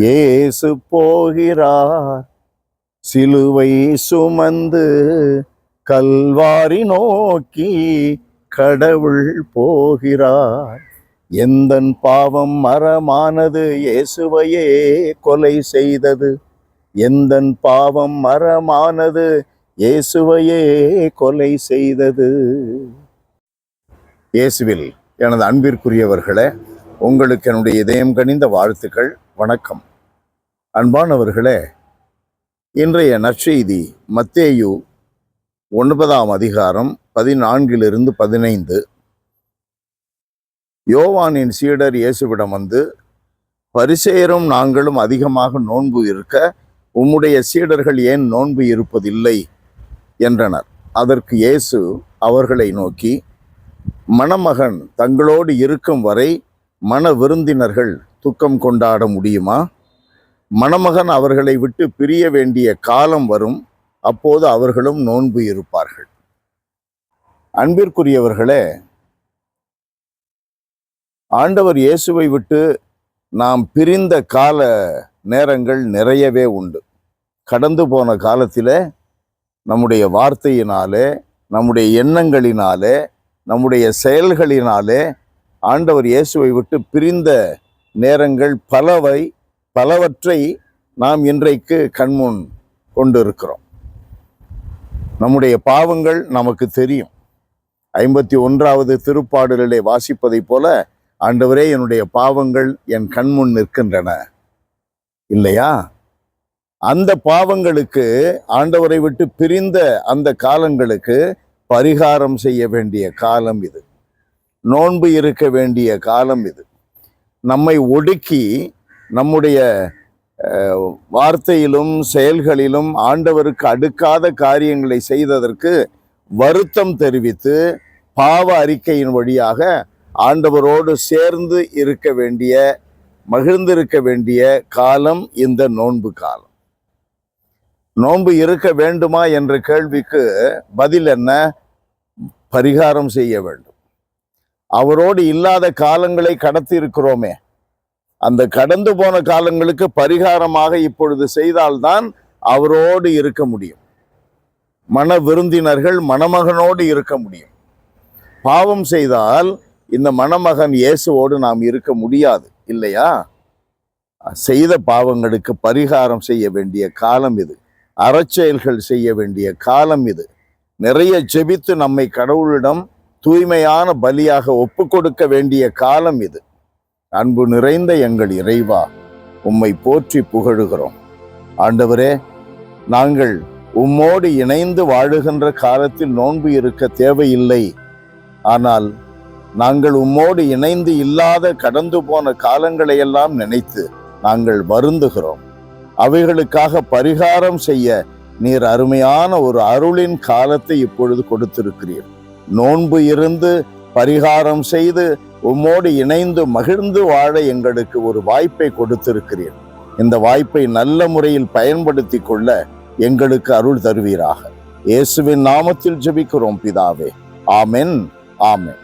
இயேசு போகிறார் சிலுவை சுமந்து, கல்வாரி நோக்கி கடவுள் போகிறார். எந்தன் பாவம் மரமானது இயேசுவையே கொலை செய்தது. எந்தன் பாவம் மரமானது இயேசுவையே கொலை செய்தது. இயேசுவில் எனது அன்பிற்குரியவர்களே, உங்களுக்கு என்னுடைய இதயம் கனிந்த வாழ்த்துக்கள். வணக்கம். அன்பானவர்களே, இன்றைய நற்செய்தி மத்தேயு 9ஆம் அதிகாரம் 14-15. யோவானின் சீடர் இயேசுவிடம் வந்து, பரிசேயரும் நாங்களும் அதிகமாக நோன்பு இருக்க உம்முடைய சீடர்கள் ஏன் நோன்பு இருப்பதில்லை என்றனர். அதற்கு இயேசு அவர்களை நோக்கி, மணமகன் தங்களோடு இருக்கும் வரை மண விருந்தினர்கள் துக்கம் கொண்டாட முடியுமா? மணமகன் அவர்களை விட்டு பிரிய வேண்டிய காலம் வரும், அப்போது அவர்களும் நோன்பு இருப்பார்கள். அன்பிற்குரியவர்களே, ஆண்டவர் இயேசுவை விட்டு நாம் பிரிந்த கால நேரங்கள் நிறையவே உண்டு. கடந்து போன காலத்தில் நம்முடைய வார்த்தையினாலே, நம்முடைய எண்ணங்களினாலே, நம்முடைய செயல்களினாலே ஆண்டவர் இயேசுவை விட்டு பிரிந்த நேரங்கள் பலவற்றை நாம் இன்றைக்கு கண்முன் கொண்டிருக்கிறோம். நம்முடைய பாவங்கள் நமக்கு தெரியும். 51வது திருப்பாடலிலே வாசிப்பதை போல, ஆண்டவரே, என்னுடைய பாவங்கள் என் கண்முன் நிற்கின்றன இல்லையா? அந்த பாவங்களுக்கு, ஆண்டவரை விட்டு பிரிந்த அந்த காலங்களுக்கு பரிகாரம் செய்ய வேண்டிய காலம் இது. நோன்பு இருக்க வேண்டிய காலம் இது. நம்மை ஒடுக்கி நம்முடைய வார்த்தையிலும் செயல்களிலும் ஆண்டவருக்கு அடுக்காத காரியங்களை செய்ததற்கு வருத்தம் தெரிவித்து பாவ அறிக்கையின் வழியாக ஆண்டவரோடு சேர்ந்து இருக்க வேண்டிய, மகிழ்ந்திருக்க வேண்டிய காலம் இந்த நோன்பு காலம். நோன்பு இருக்க வேண்டுமா என்ற கேள்விக்கு பதில் என்ன? பரிகாரம் செய்ய வேண்டும். அவரோடு இல்லாத காலங்களை கடத்தி இருக்கிறோமே, அந்த கடந்து போன காலங்களுக்கு பரிகாரமாக இப்பொழுது செய்தால்தான் அவரோடு இருக்க முடியும். மன விருந்தினர்கள் மணமகனோடு இருக்க முடியும். பாவம் செய்தால் இந்த மணமகன் இயேசுவோடு நாம் இருக்க முடியாது இல்லையா? செய்த பாவங்களுக்கு பரிகாரம் செய்ய வேண்டிய காலம் இது. அறச்செயல்கள் செய்ய வேண்டிய காலம் இது. நிறைய ஜெபித்து நம்மை கடவுளிடம் தூய்மையான பலியாக ஒப்பு கொடுக்க வேண்டிய காலம் இது. அன்பு நிறைந்த எங்கள் இறைவா, உம்மை போற்றி புகழுகிறோம். ஆண்டவரே, நாங்கள் உம்மோடு இணைந்து வாழுகின்ற காலத்தில் நோன்பு இருக்க தேவையில்லை. ஆனால் நாங்கள் உம்மோடு இணைந்து இல்லாத கடந்து போன காலங்களையெல்லாம் நினைத்து நாங்கள் வருந்துகிறோம். அவைகளுக்காக பரிகாரம் செய்ய நீர் அருமையான ஒரு அருளின் காலத்தை இப்பொழுது கொடுத்திருக்கிறீர். நோன்பு இருந்து பரிகாரம் செய்து உம்மோடு இணைந்து மகிழ்ந்து வாழ எங்களுக்கு ஒரு வாய்ப்பை கொடுத்திருக்கிறீர். இந்த வாய்ப்பை நல்ல முறையில் பயன்படுத்தி கொள்ள எங்களுக்கு அருள் தருவீராக. இயேசுவின் நாமத்தில் ஜெபிக்கிறோம் பிதாவே. ஆமென், ஆமென்.